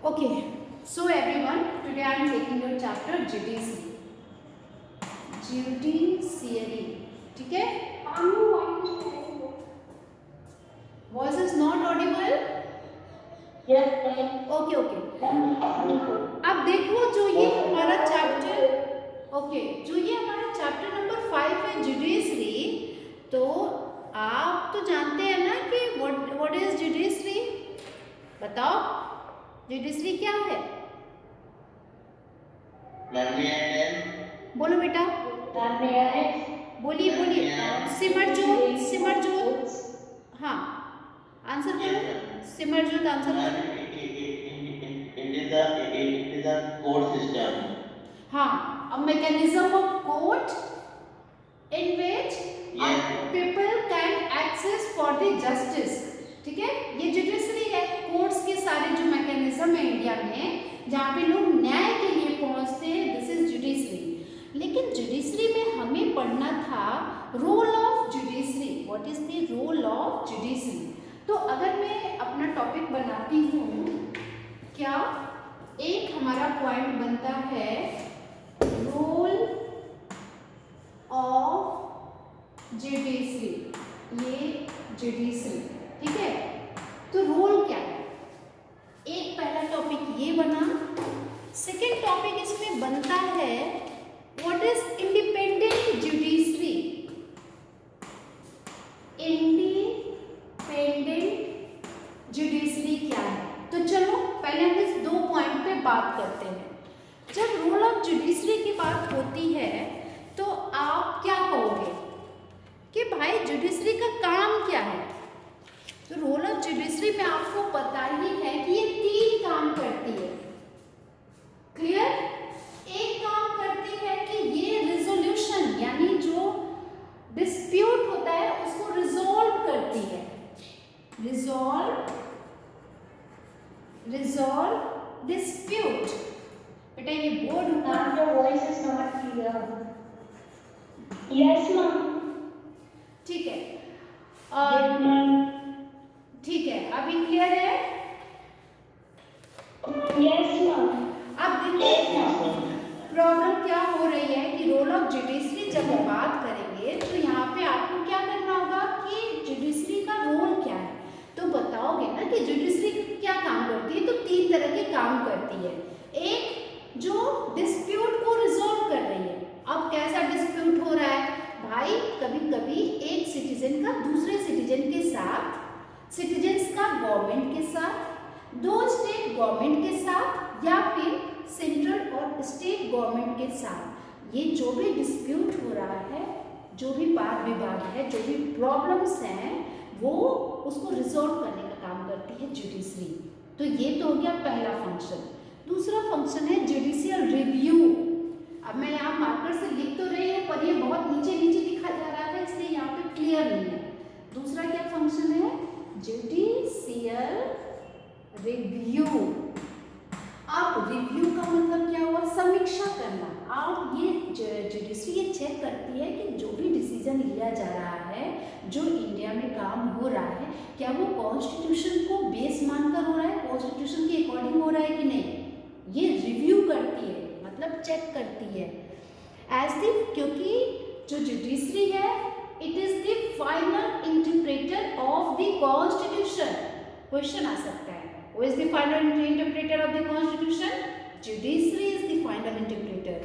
Okay, so everyone, today I am taking your chapter judiciary. Judiciary, ठीक है? Voice is not audible? Okay, okay. अब देखो जो ये हमारा चैप्टर, ओके, जो ये हमारा चैप्टर नंबर 5 है जुडिशरी, तो आप तो जानते हैं ना कि व्हाट इज जुडिशरी? बताओ, जुडिशरी क्या है? बोलो बेटा, बोलिए बोलिए, सिमरजोत, हाँ, आंसर करो, सिमरजोत आंसर करो। It is a court system. हाँ, a mechanism of court in which people can access for the justice. ठीक है, ये जुडिशरी है, कोर्ट्स के सारे जो मैकेनिज्म है इंडिया में जहाँ पे लोग न्याय के लिए पहुँचते हैं, दिस इज जुडिशरी। लेकिन जुडिशरी में हमें पढ़ना था role of judiciary, what is the role of judiciary. तो अगर मैं अपना टॉपिक बनाती हूँ, क्या एक हमारा पॉइंट बनता है रोल ऑफ जुडिशरी, ये जुडिशरी, ठीक है। तो रोल क्या है? एक पहला टॉपिक ये बना। सेकेंड टॉपिक इसमें बनता है what is independent judiciary. Independent judiciary क्या है? तो चलो पहले हम इस दो पॉइंट पे बात करते हैं। जब रोल ऑफ जुडिशरी की बात होती है तो आप क्या कहोगे कि भाई जुडिशरी का काम क्या है? तो रोल ऑफ जुडिशरी में आपको पता ही है कि ये तीन काम करती है। क्लियर? एक काम करती है कि ये रिजोल्यूशन यानी जो डिस्प्यूट होता है उसको रिजॉल्व करती है। Resolve dispute. बेटा ये बोर्ड ऊपर, voice is not clear. Yes ma'am. ठीक है, और ठीक है, अभी क्लियर है? Yes ma'am. अब देखिए प्रॉब्लम क्या हो रही है कि रोल ऑफ जुडिशरी जब हम बात करेंगे तो यहाँ पे आपको क्या करना होगा कि जुडिशरी का रोल क्या है। तो बताओगे ना कि जुडिशरी क्या काम करती है? तो तीन तरह के काम करती है। एक जो डिस्प्यूट को रिजॉल्व कर रही है। अब कैसा डिस्प्यूट हो रहा है भाई? कभी कभी एक सिटीजन का दूसरे सिटीजन के साथ, सिटीजन्स का गवर्नमेंट के साथ, दो स्टेट गवर्नमेंट के साथ, या फिर सेंट्रल और स्टेट गवर्नमेंट के साथ, ये जो भी डिस्प्यूट हो रहा है, जो भी वाद विवाद है, जो भी प्रॉब्लम्स हैं, वो उसको रिजॉल्व करने का काम करती है जुडिशरी। तो ये तो हो गया पहला फंक्शन। दूसरा फंक्शन है जुडिशियल रिव्यू। अब मैं यहाँ मार्कर से लिख तो रही हूँ पर ये बहुत नीचे नीचे लिखा जा रहा है, इसलिए यहाँ पे क्लियर नहीं है। दूसरा क्या फंक्शन है? Judicial review. आप रिव्यू का मतलब क्या हुआ? समीक्षा करना। आप ये जुडिशरी ये चेक करती है कि जो भी डिसीजन लिया जा रहा है, जो इंडिया में काम हो रहा है, क्या वो कॉन्स्टिट्यूशन को बेस मानकर हो रहा है, कॉन्स्टिट्यूशन के अकॉर्डिंग हो रहा है कि नहीं। ये रिव्यू करती है, मतलब चेक करती है। एज दी, क्योंकि जो जुडिशरी है it is the final interpreter of the constitution. Question आ सकता है, who is the final interpreter of the constitution? Judiciary is the final interpreter.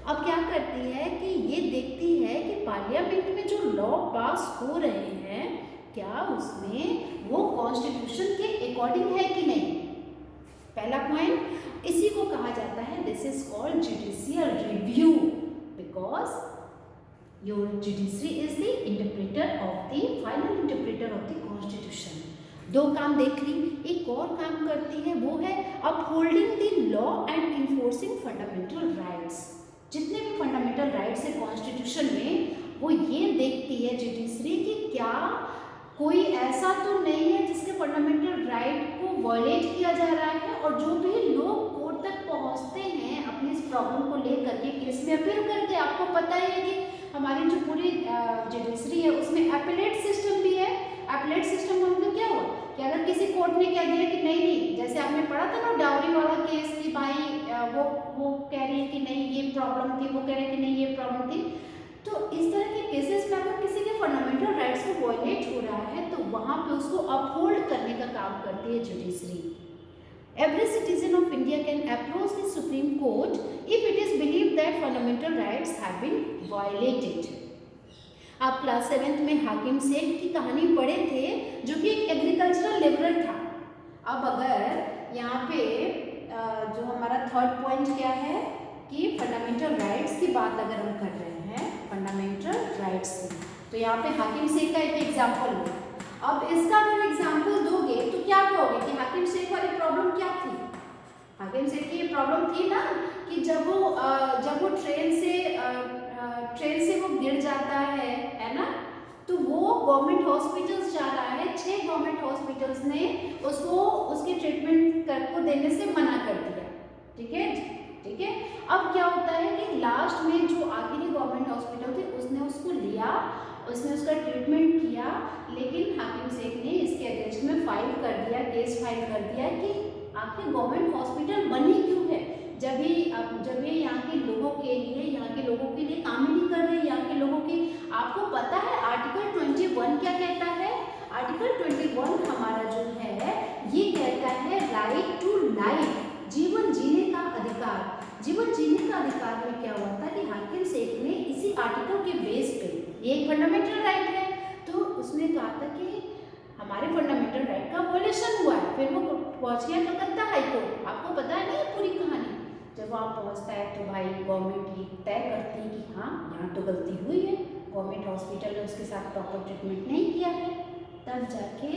अब क्या करती है कि ये देखती है कि पार्लियामेंट में जो लॉ पास हो रहे हैं क्या उसमें वो कॉन्स्टिट्यूशन के अकॉर्डिंग है कि नहीं। पहला पॉइंट, इसी को कहा जाता है this is called judicial review, because your judiciary is the interpreter of the final interpreter of the constitution. दो काम देख ली, एक और काम करती है वो है upholding the law and enforcing fundamental rights. जितने भी फंडामेंटल राइट्स है कॉन्स्टिट्यूशन में, वो ये देखती है जुडिशरी कि क्या कोई ऐसा तो नहीं है जिसके फंडामेंटल राइट को वायलेट किया जा रहा है। और जो भी लोग कोर्ट तक पहुंचते हैं अपनी इस प्रॉब्लम को लेकर के केस में अपील करके, आपको पता ही है कि हमारी जो पूरी जुडिशरी है उसमें अपीलेट सिस्टम भी है। अपीलेट सिस्टम का मतलब क्या हुआ कि अगर किसी कोर्ट ने कह दिया कि नहीं, जैसे आपने पढ़ा था ना डाउरी वाला प्रॉब्लम थी, वो कह रहे कि नहीं ये प्रॉब्लम थी। तो इस तरह के केसेस में अगर किसी के फंडामेंटल राइट्स को वायलेट हो रहा है तो वहाँ पे उसको अपहोल्ड करने का काम करती है judiciary. Every citizen of India can approach the Supreme Court if it is believed that fundamental rights have been violated. आप क्लास 7th में हाकिम शेख की कहानी पढ़े थे, जो कि एक एग्रीकल्चरल लेबरर था। अब अगर यहाँ पे जो हमारा थर्ड पॉइंट क्या है कि फंडामेंटल राइट्स की बात अगर हम कर रहे हैं, फंडामेंटल राइट्स की, तो यहाँ पे हाकिम शेख का एक एग्जाम्पल लो। अब इसका अगर एग्जाम्पल दोगे तो क्या कहोगे कि हाकिम शेख वाली प्रॉब्लम क्या थी? हाकिम शेख की ये प्रॉब्लम थी ना कि जब वो ट्रेन से वो गिर जाता है ना, तो वो गवर्नमेंट हॉस्पिटल्स जा रहा है, 6 गवर्नमेंट हॉस्पिटल्स ने उसको उसके ट्रीटमेंट को देने से मना कर दिया। ठीक है, ठीक है। अब क्या होता है कि लास्ट में जो आखिरी गवर्नमेंट हॉस्पिटल थी उसने उसको लिया, उसने उसका ट्रीटमेंट किया, लेकिन हाकिम शेख ने इसके अगेंस्ट में फाइल कर दिया, केस फाइल कर दिया कि आखिर गवर्नमेंट हॉस्पिटल बनी क्यों है, जब ये यहाँ के लोगों के लिए काम ही नहीं कर रहे, यहाँ के लोगों के। आपको पता है आर्टिकल 21 क्या कहता है? आर्टिकल 21 हमारा जो है ये कहता है राइट टू लाइफ, जीवन जीने का अधिकार। जीवन जीने का अधिकार में क्या हुआ था कि हाकिम शेख ने इसी आर्टिकल के बेस पे, ये एक फंडामेंटल राइट है, तो उसने कहा था कि हमारे फंडामेंटल राइट का वायलेशन हुआ है। फिर वो पहुंच गया कलकत्ता हाई कोर्ट। आपको पता है नहीं पूरी कहानी। जब वहाँ पहुँचता है तो भाई गवर्नमेंट ये तय करती है कि हाँ यहाँ तो गलती हुई है, गवर्नमेंट हॉस्पिटल ने उसके साथ प्रॉपर ट्रीटमेंट नहीं किया है। तब जाके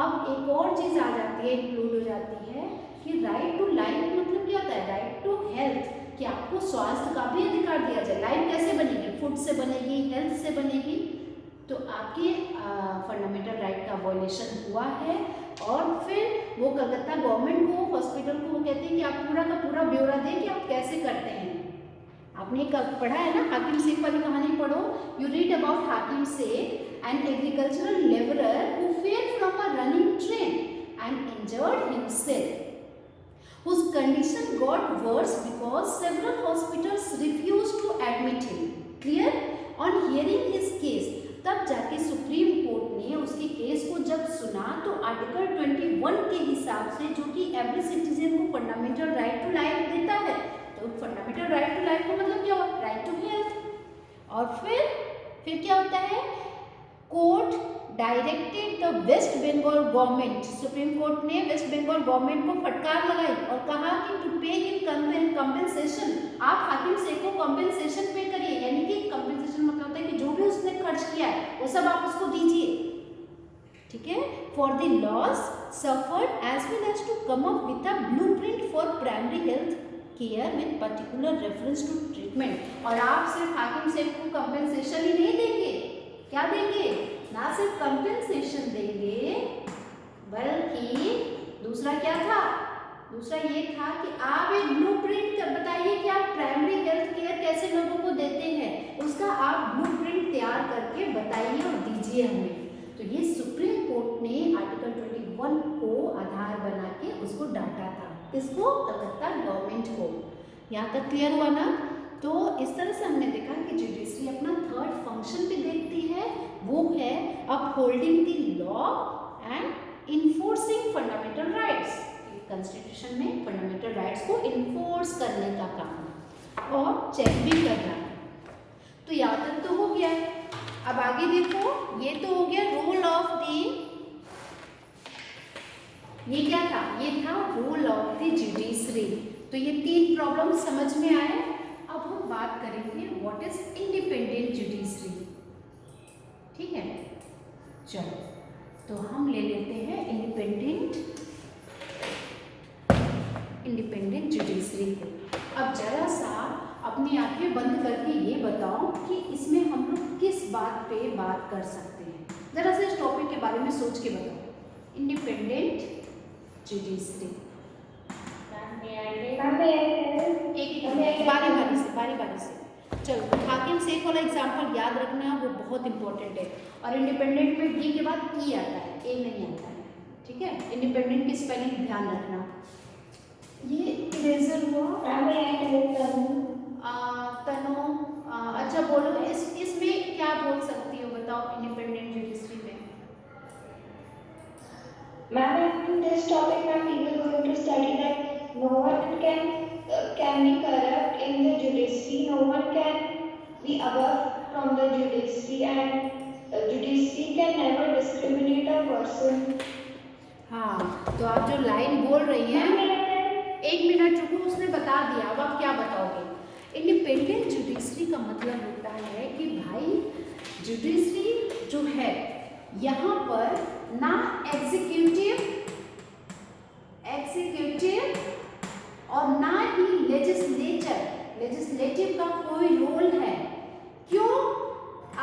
अब एक और चीज़ आ जाती है, इंक्लूड हो जाती है कि राइट टू लाइफ मतलब क्या होता है? राइट टू हेल्थ, कि आपको स्वास्थ्य का भी अधिकार दिया जाए। लाइफ कैसे बनेगी? फूड से बनेगी, हेल्थ से बनेगी। तो आपके फंडामेंटल राइट का वायलेशन हुआ है। और फिर वो कलकत्ता गवर्नमेंट को, हॉस्पिटल को वो कहते हैं कि आप पूरा का पूरा ब्यौरा दें कि आप कैसे करते हैं। आपने पढ़ा है ना, हाकिम शेख वाली कहानी पढ़ो। You read about Hakim Sheikh, an agricultural labourer who fell from a running train and injured himself, whose condition got worse because several hospitals refused to admit him. Clear? On hearing his case, तब जाके supreme court ने उसके case को जब सुना तो article 21 के हिसाब से, जो कि एवरी सिटीजन को फंडामेंटल राइट टू लाइफ देता है, तो फंडामेंटल राइट टू लाइफ का मतलब क्या हुआ? Right to health. और फिर क्या होता है? Court directed the West Bengal government, supreme court ने वेस्ट बंगाल गवर्नमेंट को फटकार लगाई और कहा कि टू पे हिम कंपेंसेशन, आप हाकिम शेख को कंपेंसेशन पे करिए। यानी कि कंपेंसेशन मतलब होता है कि जो भी उसने खर्च किया है वो सब आप उसको दीजिए। ठीक है, for the loss suffered as well as to come up with a blueprint for primary health care with particular reference to treatment. और आप सिर्फ हाकिम शेख को कंपेंसेशन ही नहीं देंगे, क्या देंगे? ना सिर्फ कंपेंसेशन देंगे बल्कि दूसरा क्या था? दूसरा ये था कि आप एक ब्लूप्रिंट बताइए कि आप प्राइमरी हेल्थ केयर कैसे लोगों को देते हैं, उसका आप ब्लूप्रिंट तैयार करके बताइए और दीजिए हमें। तो ये सुप्रीम कोर्ट ने आर्टिकल 21 को आधार बना के उसको डांटा था। किसको? कलकत्ता गवर्नमेंट को। यहाँ तक क्लियर हुआ ना? तो इस तरह से हमने देखा कि जुडिशरी अपना थर्ड फंक्शन भी देखती है, वो है upholding the law and enforcing fundamental rights. Constitution में फंडामेंटल राइट्स को इन्फोर्स करने का काम और चेक भी करना। तो यहाँ तक तो हो गया। अब आगे देखो, ये तो हो गया रोल ऑफ द, ये क्या था? ये था रोल ऑफ द जुडिशरी। तो ये 3 प्रॉब्लम समझ में आए। अब हम बात करेंगे व्हाट इज इंडिपेंडेंट जुडिशरी। ठीक है, चलो तो हम ले लेते हैं इंडिपेंडेंट जुडिशरी को। अब जरा सा अपनी आंखें बंद करके ये बताओ कि इसमें हम लोग किस बात पे बात कर सकते हैं। जरा सा इस टॉपिक के बारे में सोच के बताओ। इंडिपेंडेंट जुडिशरी, एक बारी बारी से चलो। हाकिम शेख वाला एग्जाम्पल याद रखना, वो बहुत इंपॉर्टेंट है। और इंडिपेंडेंट में डी के बाद ई आता है, ए नहीं आता है। ठीक है, इंडिपेंडेंट की स्पेलिंग ध्यान रखना। ये इरेजर हुआ, जब बोलोगे इसमें क्या बोल सकती हो, बताओ इंडिपेंडेंट जुडिशरी में? Ma'am, in this topic, ma'am, we will going to study that no one can be corrupt in the judiciary. No one can be above from the judiciary, and judiciary can never discriminate a person. हाँ, तो आप जो line बोल रही हैं, Ma'am, 1 minute रुको, उसने बता दिया, अब आप क्या बताओगे? इंडिपेंडेंट जुडिशरी का मतलब होता है कि भाई जुडिशरी जो है यहाँ पर ना एग्जीक्यूटिव और ना ही लेजिस्लेटिव का कोई रोल है। क्यों?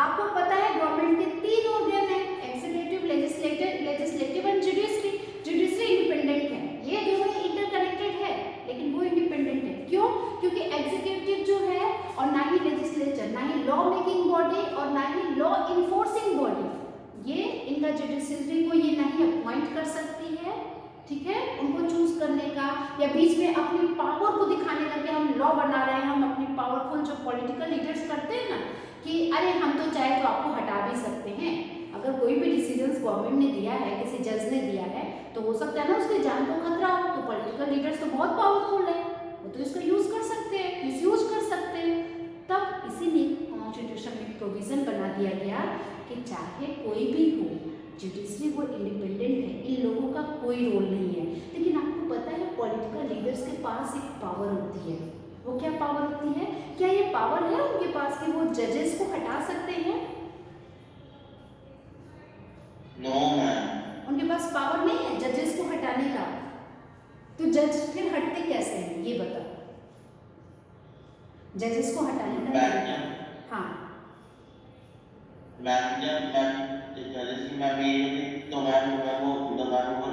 आपको पता है गवर्नमेंट के 3 ऑर्गन है, executive, legislative and judiciary. Judiciary independent है, ये दोनों इंटरकनेक्टेड है, लेकिन वो इंडिपेंडेंट है। क्यों? क्योंकि एग्जीक्यूटिव जो है और ना ही लेजिस्लेचर, ना ही लॉ मेकिंग बॉडी और ना ही लॉ इन्फोर्सिंग बॉडी, ये इनका जुडिशरी को ये नहीं अपॉइंट कर सकती है, ठीक है, उनको चूज करने का, या बीच में अपनी पावर को दिखाने लगे हम लॉ बना रहे हैं, हम अपनी पावरफुल जो पॉलिटिकल लीडर्स करते हैं ना कि अरे हम तो चाहे तो आपको हटा भी सकते हैं। अगर कोई भी डिसीजंस गवर्नमेंट ने दिया है, किसी जज ने दिया है, तो हो सकता है ना उसके जान को खतरा हो, तो पॉलिटिकल लीडर्स तो बहुत पावरफुल है, वो तो इसका यूज कर सकते हैं, मिसयूज कर सकते हैं। तब इसीलिए कॉन्स्टिट्यूशन में प्रोविजन बना दिया गया कि चाहे कोई भी हो, जुडिशरी वो इंडिपेंडेंट है, इन लोगों का कोई रोल नहीं है। लेकिन आपको पता है पॉलिटिकल लीडर्स के पास एक पावर होती है, वो क्या पावर होती है? क्या ये पावर है उनके पास कि वो जजेस को हटा सकते हैं? नो मैम, उनके पास पावर नहीं है जजेस को हटाने का। तो जज फिर हटते कैसे हैं ये बताओ? जजेस को हटाने का हाँ मैम जब जैसे मैम ये तो मैम वो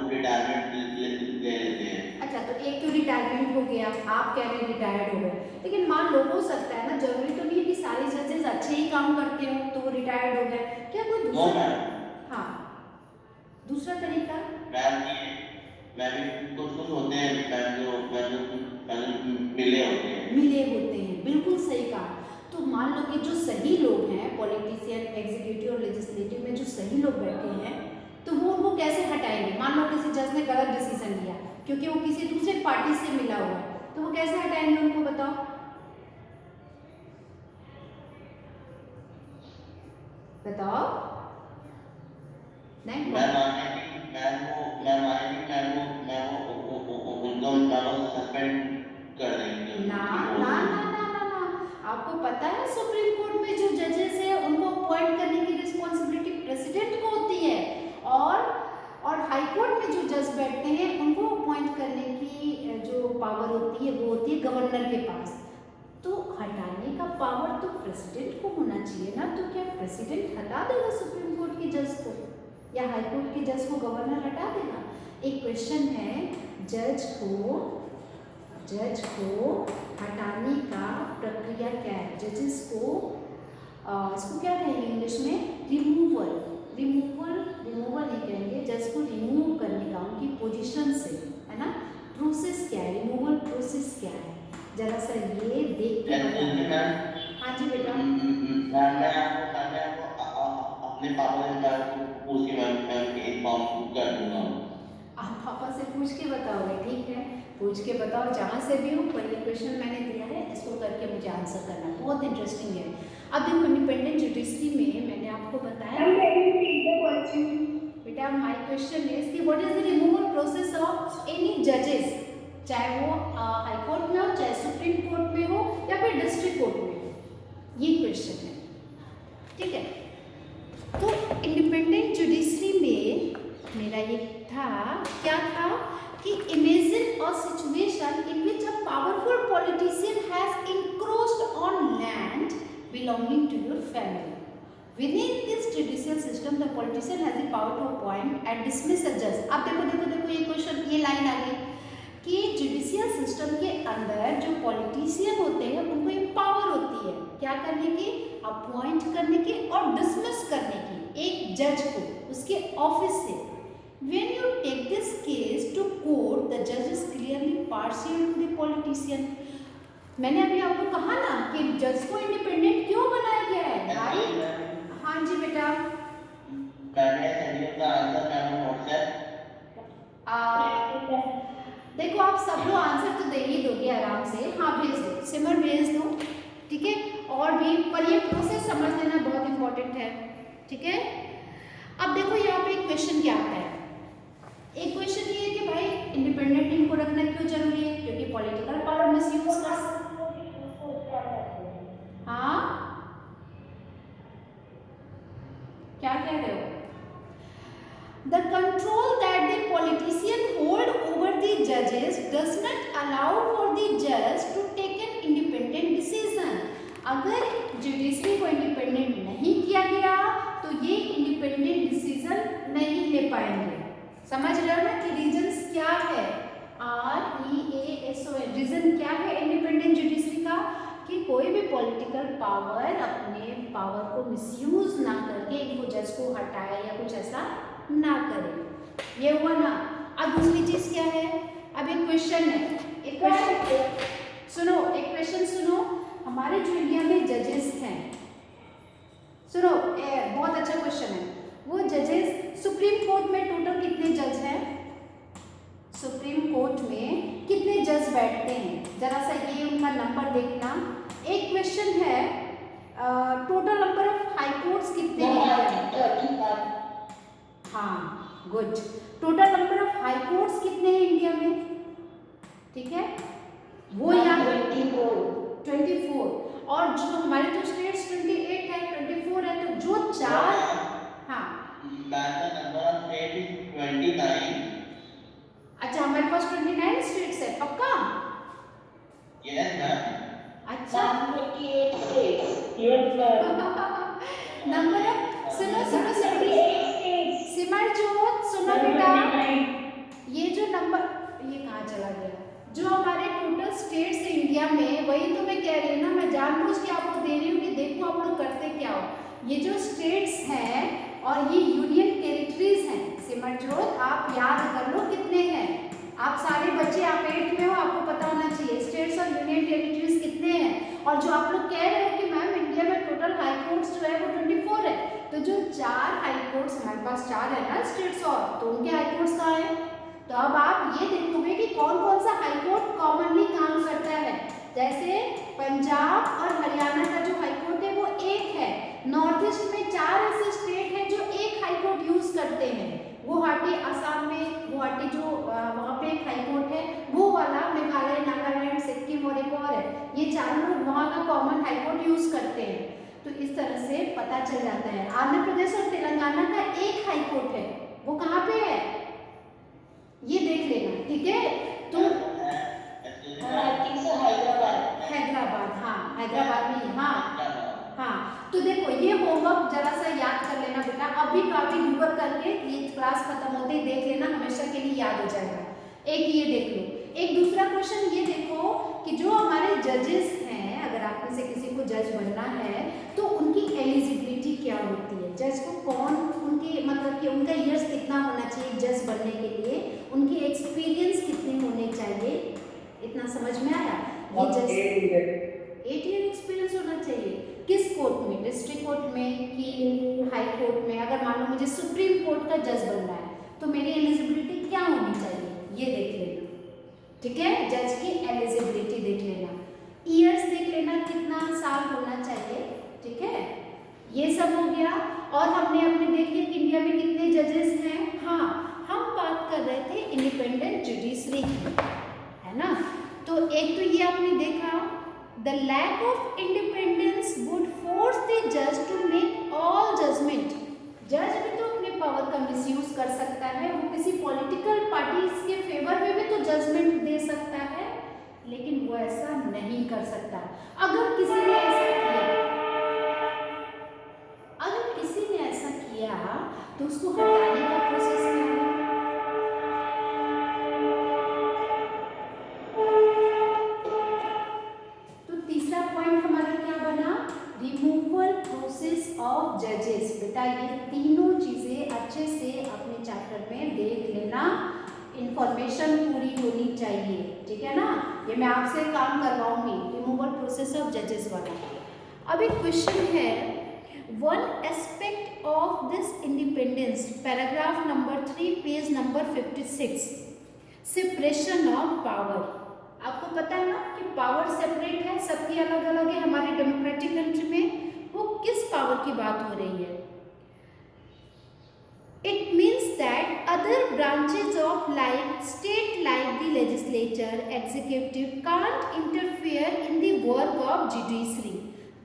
रिटायरमेंट ले लेते हैं। अच्छा, तो एक तो रिटायरमेंट हो गया, आप कह रहे हैं रिटायर्ड हो गए, लेकिन मान लो हो सकता है ना, जरूरी तो नहीं है कि सारे जजेस अच्छे ही काम करते हो तो वो रिटायर्ड हो गए, क्या कोई नो दूसरा? मैम, हाँ, दूसरा तरीका? मैम कुछ होते हैं मैम जो मिले होते हैं। बिल्कुल सही कहा। तो मान लो कि जो सही लोग हैं, पॉलिटिशियन, एग्जीक्यूटिव और लेजिस्लेटिव में जो सही लोग बैठे हैं, तो वो उनको कैसे हटाएंगे? मान लो किसी जज ने गलत डिसीजन लिया क्योंकि वो किसी दूसरे पार्टी से मिला हुआ है, तो वो कैसे हटाएंगे उनको, बताओ? बताओ। नहीं उनको सस्पेंड कर देंगे। ना ना ना ना ना ना, आपको पता है सुप्रीम कोर्ट में जो जजेस है उनको अपॉइंट करने की रिस्पॉन्सिबिलिटी प्रेसिडेंट को होती है, और हाई कोर्ट में जो जज बैठते हैं उनको अपॉइंट करने की जो पावर होती है वो होती है गवर्नर के पास। तो हटाने का पावर तो प्रेसिडेंट को होना चाहिए ना, तो क्या प्रेसिडेंट हटा देगा सुप्रीम कोर्ट के जज को या हाई कोर्ट के जज को गवर्नर हटा देगा? एक क्वेश्चन है, जज को हटाने का प्रक्रिया क्या है? जजेस को इसको क्या कहेंगे इंग्लिश में? रिमूवल नहीं कहेंगे, जज को रिमूव करने का उनकी पोजीशन से, है ना? प्रोसेस क्या है, रिमूवल प्रोसेस क्या है, जरा सा ये देख के बताइए। हाँ जी बेटा। मैं आपको अपने पापा से पूछ के मैं इन्फॉर्म कर दूंगा। आप पापा से पूछ के बताओगे? ठीक है, पूछ के बताओ जहाँ से भी हो। पर ये क्वेश्चन मैंने दिया है, इसको करके मुझे आंसर करना, बहुत इंटरेस्टिंग है। अब देखो इंडिपेंडेंट जुडिशरी में मैंने आपको बताया बेटा, माय क्वेश्चन इज कि what is the removal process of any जजेस, चाहे वो हाई कोर्ट में हो, चाहे सुप्रीम कोर्ट में हो या फिर डिस्ट्रिक्ट कोर्ट में हो, ये क्वेश्चन है, ठीक है? तो इंडिपेंडेंट जुडिशरी में मेरा ये था, क्या था कि imagine a situation in which a powerful politician has encroached on land belonging to your family. Within this judicial system, the politician has the power to appoint and dismiss a judge. अब देखो ये question, ये line आ गई कि judicial system के अंदर जो politician होते हैं उनको एक पावर होती है क्या करने की? अपॉइंट करने की और डिसमिस करने की एक जज को उसके ऑफिस से। When you take this case to court, the judge is clearly partial to the politician. मैंने अभी आपको कहा ना कि जज को इंडिपेंडेंट क्यों बनाया गया है भाई। एक्चुअली मैम हाँ जी बेटा। मैंने send you the answer ma'am on WhatsApp. देखो आप सब लोग आंसर तो दे ही दोगे आराम से, हाँ भेज दो, सिमर भेज दो, ठीक है। और भी पर ये प्रोसेस समझ लेना बहुत इंपॉर्टेंट है, ठीक है। अब देखो यहाँ पे एक क्वेश्चन क्या आता है। एक क्वेश्चन ये है कि भाई इंडिपेंडेंट इनको रखना क्यों जरूरी है, क्योंकि पॉलिटिकल पावर मिसयूज कर। हाँ क्या कह रहे हो? The control that the politician hold over the judges does not allow for the judge to take an independent decision. अगर जुडिशरी को इंडिपेंडेंट नहीं किया गया तो ये इंडिपेंडेंट डिसीजन नहीं ले पाएंगे। समझ रहे हो ना कि रीजंस क्या है? REASON रीजन क्या है इंडिपेंडेंट जुडिशरी का? कि कोई भी पॉलिटिकल पावर अपने पावर को मिसयूज ना करके इनको जज को हटाए या कुछ ऐसा ना करे। ये हुआ ना। अब दूसरी चीज क्या है? अब एक क्वेश्चन है, एक क्वेश्चन सुनो, एक क्वेश्चन सुनो। हमारे जो इंडिया में जजेस हैं, सुनो बहुत अच्छा क्वेश्चन है। वो जजेस सुप्रीम कोर्ट में टोटल कितने जज हैं? सुप्रीम कोर्ट में कितने जज बैठते हैं? जरा सा ये उनका नंबर देखना। एक क्वेश्चन है total number of high courts कितने हैं? हाँ good. Total number of high courts कितने हैं इंडिया में? ठीक है वो यहाँ 24 और जो हमारे जो स्टेट्स 28 है 24 है, तो जो चार। हाँ नंबर ऑफ स्टेट इज 29। अच्छा हमारे पास 29 स्टेट्स है पक्का? Yes ma'am. अच्छा 28 states. Yes, ma'am. Number of सुनो सुनो सुनो सिमरजोत सुनो बेटा, ये जो नंबर ये कहाँ चला गया? जो हमारे टोटल स्टेट्स है इंडिया में, वही तो मैं कह रही हूँ ना, मैं जानबूझ के आपको दे रही हूँ कि देखो आप लोग करते क्या हो। ये जो स्टेट्स हैं और ये यूनियन टेरिटरीज हैं, सिमरजोत आप याद कर लो कितने हैं। आप सारे बच्चे आप 8th में हो, आपको पता होना चाहिए स्टेट्स और यूनियन टेरिटरीज कितने हैं। और जो आप लोग कह रहे हो कि मैम इंडिया में टोटल हाई कोर्ट्स जो है वो 24 है, तो जो 4 हाई कोर्ट्स हमारे पास 4 है ना स्टेट्स और, तो उनके हाई कोर्ट्स कहाँ है? तो अब आप ये देखोगे कि कौन कौन सा हाई कोर्ट कॉमनली काम करता है। जैसे पंजाब और हरियाणा का जो हाई कोर्ट है वो एक है। नॉर्थ ईस्ट में 4 ऐसे स्टेट हैं जो एक हाई कोर्ट यूज करते हैं। गुवाहाटी असम में, गुवाहाटी जो वहाँ पे एक हाई कोर्ट है वो वाला, मेघालय, नागालैंड, सिक्किम और एक और है, ये चारों लोग वहाँ का कॉमन हाई कोर्ट यूज करते हैं। तो इस तरह से पता चल जाता है। आंध्र प्रदेश और तेलंगाना का एक हाई कोर्ट है, वो कहाँ पे है ये देख लेना, ठीक है। तो हैदराबाद, हाँ हैदराबाद में, हाँ तो देखो ये होमवर्क जरा सा याद कर लेना बेटा, अभी काफी गूगल करके ये क्लास खत्म होते ही देख लेना, हमेशा के लिए याद हो जाएगा। एक ये देख लो। एक दूसरा क्वेश्चन ये देखो कि जो हमारे जजेस हैं, अगर आप में से किसी को जज बनना है तो उनकी एलिजिबिलिटी क्या होती है? जज को कौन, उनके मतलब कि उनका ईयर्स कितना होना चाहिए जज बनने के लिए, उनकी एक्सपीरियंस कितने होने चाहिए, इतना समझ में आया? ये जज 8 ईयर एक्सपीरियंस होना चाहिए। किस कोर्ट में? डिस्ट्रिक्ट कोर्ट में कि हाई कोर्ट में? अगर मान लो मुझे सुप्रीम कोर्ट का जज बनना है तो मेरी एलिजिबिलिटी क्या होनी चाहिए ये देख लेना, ठीक है। जज की एलिजिबिलिटी देख लेना, ईयर्स देख लेना कितना साल होना चाहिए, ठीक है। ये सब हो गया। और हमने देख लिया कि इंडिया में कितने जजेस हैं। हाँ हम बात कर रहे थे इंडिपेंडेंट जुडिशरी की, है ना। तो एक तो ये आपने देखा, the lack of independence would force the जज टू मेक ऑल जजमेंट। जज भी तो अपने पावर का मिसयूज कर सकता है, वो किसी पॉलिटिकल पार्टीज के फेवर में भी तो जजमेंट दे सकता है, लेकिन वो ऐसा नहीं कर सकता। अगर किसी ने ऐसा किया तो उसको हटाने का प्रोसेस क्या है? तो तीसरा पॉइंट हमारा क्या बना? रिमूवल प्रोसेस ऑफ जजेस। बेटा ये तीनों चीजें अच्छे से अपने चैप्टर में देख लेना, इंफॉर्मेशन पूरी होनी चाहिए, ठीक है ना। ये मैं आपसे काम करवाऊंगी, रिमूवल प्रोसेस ऑफ जजेस वाला। अब एक क्वेश्चन है, one aspect of this independence, paragraph number 3 page number 56, separation of power. आपको पता है ना कि पावर सेपरेट है, सबकी अलग अलग है हमारे डेमोक्रेटिक कंट्री में। वो किस पावर की बात हो रही है? It means that other branches of like state like the legislature, executive can't interfere in the work of judiciary.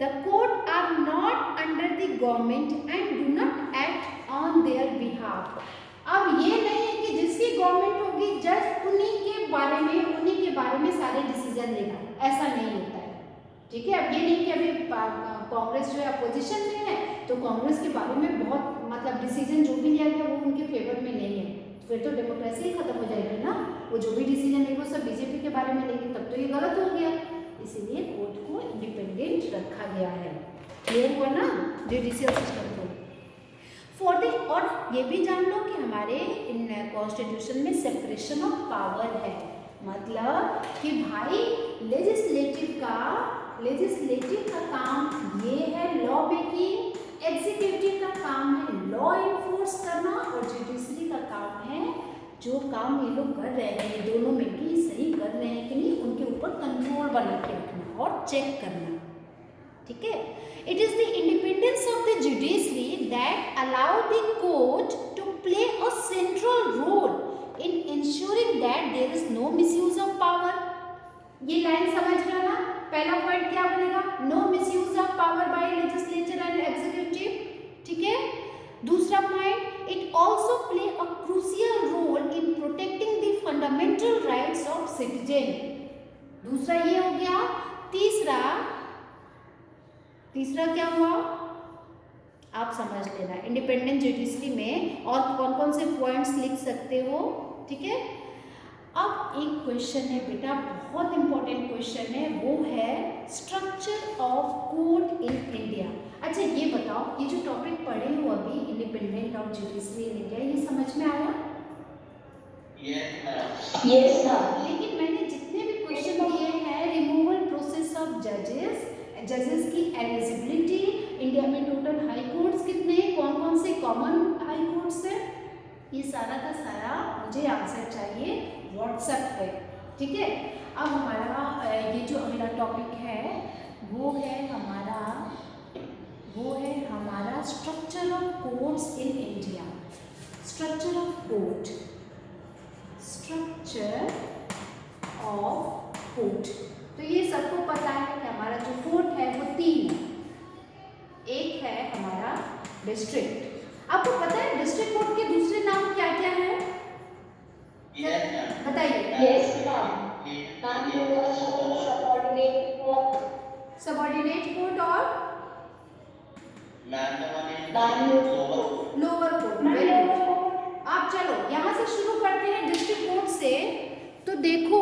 The court are not under the government and do not act on their behalf. अब ये नहीं है कि जिसकी government होगी जज उन्हीं के बारे में सारे डिसीजन लेगा, ऐसा नहीं होता है। ठीक है, अब ये नहीं कि अभी कांग्रेस जो है अपोजिशन में है तो कांग्रेस के बारे में बहुत मतलब डिसीजन जो भी लिया गया वो उनके फेवर में नहीं है, फिर तो डेमोक्रेसी ही खत्म हो जाएगी ना। वो जो भी डिसीजन लेंगे वो सब बीजेपी के बारे में लेंगे, तब तो ये गलत हो गया। इसीलिए कोर्ट को इंडिपेंडेंट रखा गया है। क्लियर हुआ ना जुडिशियल सिस्टम को? फॉर द, और ये भी जान लो कि हमारे इन कॉन्स्टिट्यूशन में सेपरेशन ऑफ पावर है, मतलब कि भाई लेजिस्लेटिव का काम ये है लॉ मेकिंग, एग्जीक्यूटिव का काम है लॉ इन्फोर्स करना, और जुडिशरी का काम है जो काम ये लोग कर रहे हैं ये दोनों में कि सही कर रहे हैं कि नहीं, उनके ऊपर कंट्रोल बना के रखना और चेक करना। ठीक है, it is the independence of the judiciary that allow the court to play a central role in ensuring that there is no misuse of power. ये लाइन समझ रहे हो ना? पहला पॉइंट क्या बनेगा? No misuse of power by legislature and executive. ठीक है, दूसरा point, it also play a crucial role in protecting the fundamental rights of citizen. दूसरा ये हो गया। तीसरा क्या हुआ आप समझ लेना। इंडिपेंडेंट जुडिशरी में और कौन कौन से पॉइंट्स लिख सकते हो? ठीक है, अब एक क्वेश्चन है बेटा, बहुत इंपॉर्टेंट क्वेश्चन है, वो है structure of court in India. अच्छा ये बताओ, ये जो टॉपिक पढ़े हो अभी independent of judiciary in India, ये समझ में आया? Yes, ma'am. लेकिन मैंने जितने भी क्वेश्चन दिए हैं, रिमूवल प्रोसेस ऑफ जजेस की एलिजिबिलिटी, इंडिया में टोटल हाई कोर्ट्स कितने हैं, कौन कौन से कॉमन हाई कोर्ट्स हैं, ये सारा का सारा मुझे आंसर चाहिए व्हाट्सएप पे। ठीक है, अब हमारा ये जो अगला टॉपिक है वो है हमारा structure of courts in India. Structure of court, structure of court, तो ये सबको पता है कि हमारा जो कोर्ट है वो 3 है। एक है हमारा डिस्ट्रिक्ट। आपको पता है डिस्ट्रिक्ट कोर्ट के दूसरे नाम क्या क्या है? बताइए। Yes, ma'am. Ma'am, you were subordinate court. Subordinate court और लोअर कोर्ट। Very good. आप चलो यहाँ से शुरू करते हैं डिस्ट्रिक्ट कोर्ट से। तो देखो